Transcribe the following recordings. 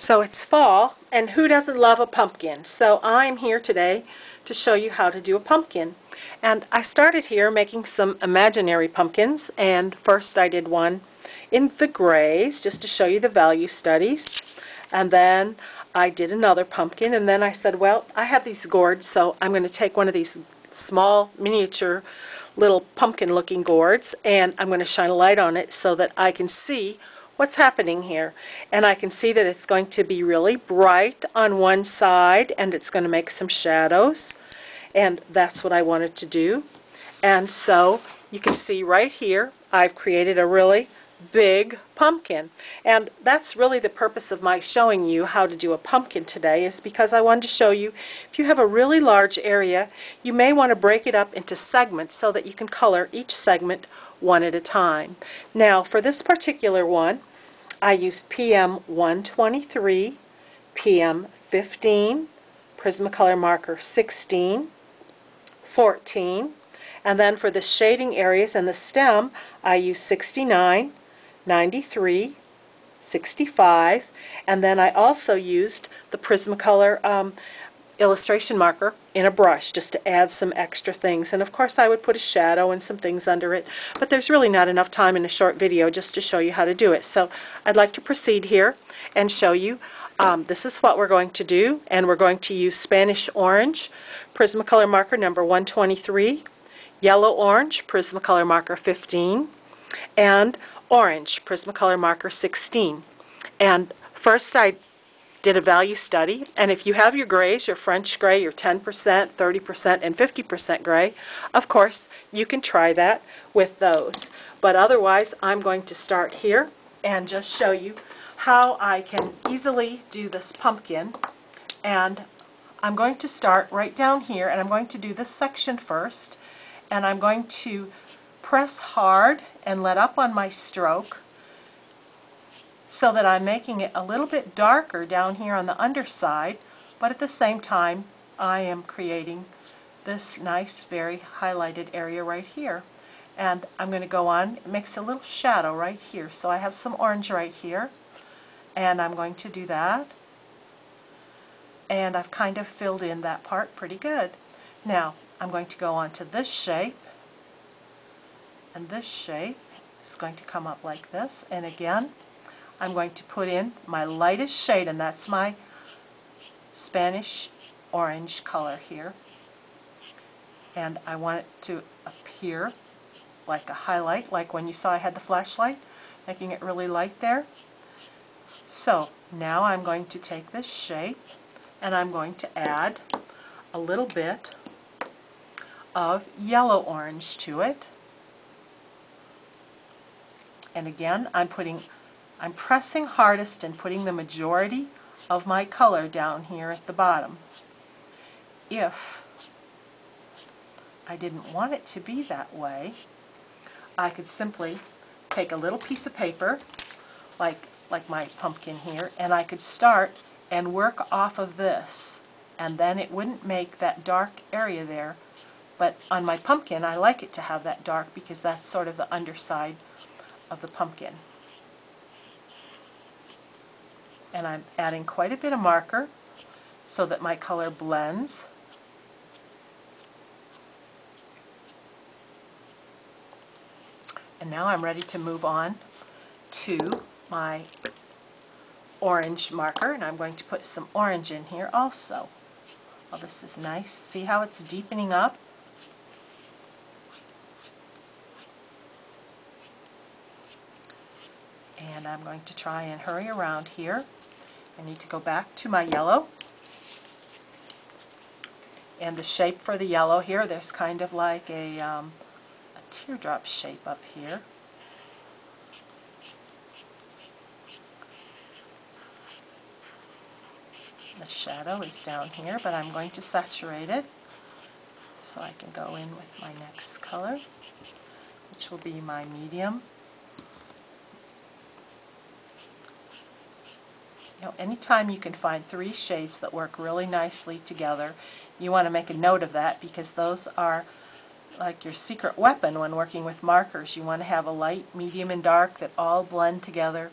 So it's fall, and who doesn't love a pumpkin? So I'm here today to show you how to do a pumpkin. And I started here making some imaginary pumpkins, and first I did one in the grays just to show you the value studies. And then I did another pumpkin, and then I said, well, I have these gourds, so I'm going to take one of these small miniature little pumpkin looking gourds, and I'm going to shine a light on it so that I can see what's happening here. And I can see that it's going to be really bright on one side, and it's going to make some shadows, and that's what I wanted to do. And so you can see right here I've created a really big pumpkin, and that's really the purpose of my showing you how to do a pumpkin today, is because I wanted to show you if you have a really large area, you may want to break it up into segments so that you can color each segment one at a time. Now for this particular one I used PM 123, PM 15, Prismacolor marker 16, 14, and then for the shading areas and the stem I used 69, 93, 65, and then I also used the Prismacolor illustration marker in a brush just to add some extra things. And of course I would put a shadow and some things under it, but there's really not enough time in a short video just to show you how to do it. So I'd like to proceed here and show you this is what we're going to do, and we're going to use Spanish orange Prismacolor marker number 123, yellow orange Prismacolor marker 15, and orange Prismacolor marker 16. And first I did a value study, and if you have your grays, your French gray, your 10%, 30%, and 50% gray, of course you can try that with those. But otherwise I'm going to start here and just show you how I can easily do this pumpkin. And I'm going to start right down here, and I'm going to do this section first, and I'm going to press hard and let up on my stroke so that I'm making it a little bit darker down here on the underside, but at the same time I am creating this nice very highlighted area right here. And I'm going to go on, it makes a little shadow right here, so I have some orange right here, and I'm going to do that, and I've kind of filled in that part pretty good. Now I'm going to go on to this shape, and this shape is going to come up like this, and again I'm going to put in my lightest shade, and that's my Spanish orange color here, and I want it to appear like a highlight, like when you saw I had the flashlight, making it really light there. So now I'm going to take this shape and I'm going to add a little bit of yellow orange to it, and again I'm pressing hardest and putting the majority of my color down here at the bottom. If I didn't want it to be that way, I could simply take a little piece of paper like my pumpkin here, and I could start and work off of this, and then it wouldn't make that dark area there. But on my pumpkin I like it to have that dark because that's sort of the underside of the pumpkin. And I'm adding quite a bit of marker so that my color blends. And now I'm ready to move on to my orange marker, and I'm going to put some orange in here also. Well, this is nice. See how it's deepening up? And I'm going to try and hurry around here. I need to go back to my yellow. And the shape for the yellow here, there's kind of like a teardrop shape up here. The shadow is down here, but I'm going to saturate it so I can go in with my next color, which will be my medium. You know, anytime you can find three shades that work really nicely together, you want to make a note of that, because those are like your secret weapon when working with markers. You want to have a light, medium, and dark that all blend together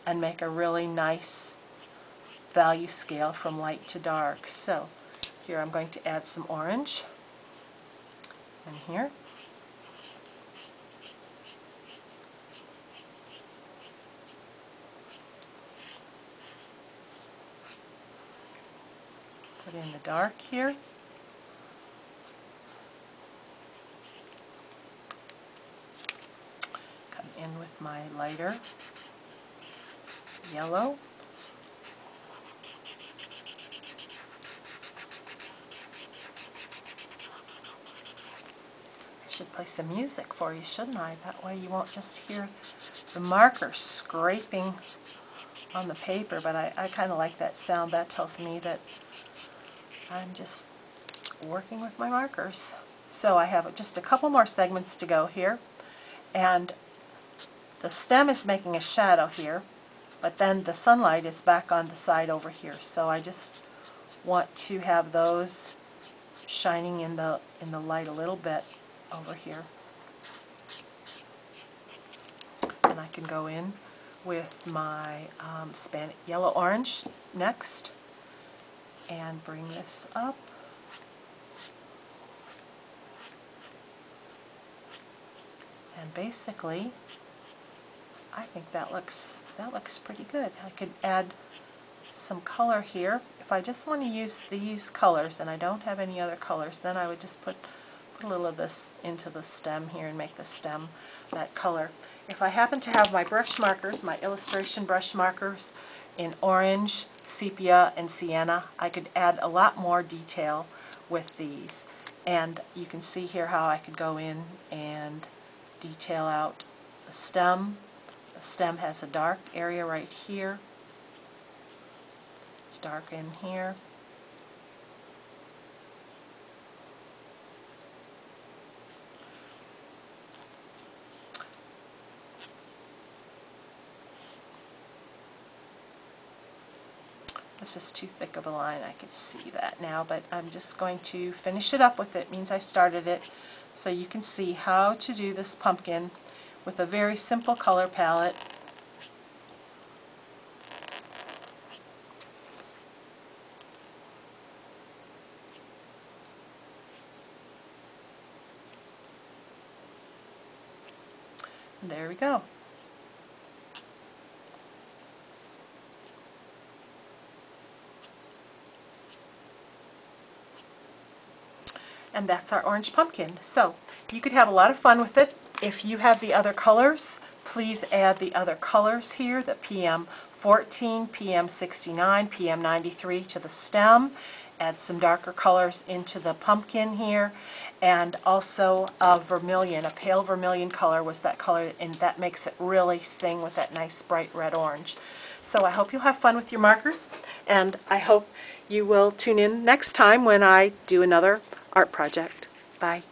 and make a really nice value scale from light to dark. So here I'm going to add some orange in here. Put in the dark here. Come in with my lighter yellow. I should play some music for you, shouldn't I? That way you won't just hear the marker scraping on the paper, but I kind of like that sound. That tells me that I'm just working with my markers. So I have just a couple more segments to go here, and the stem is making a shadow here, but then the sunlight is back on the side over here. So I just want to have those shining in the light a little bit over here. And I can go in with my yellow-orange next and bring this up. And basically, I think that looks pretty good. I could add some color here. If I just want to use these colors and I don't have any other colors, then I would just put a little of this into the stem here and make the stem that color. If I happen to have my brush markers, my illustration brush markers in orange, sepia, and sienna, I could add a lot more detail with these. And you can see here how I could go in and detail out the stem. The stem has a dark area right here. It's dark in here. This is too thick of a line, I can see that now, but I'm just going to finish it up with it. It means I started it, so you can see how to do this pumpkin with a very simple color palette. And there we go. And that's our orange pumpkin. So you could have a lot of fun with it. If you have the other colors, please add the other colors here, the PM14, PM69, PM93 to the stem. Add some darker colors into the pumpkin here, and also a vermilion, a pale vermilion color was that color, and that makes it really sing with that nice bright red orange. So I hope you'll have fun with your markers, and I hope you will tune in next time when I do another art project. Bye.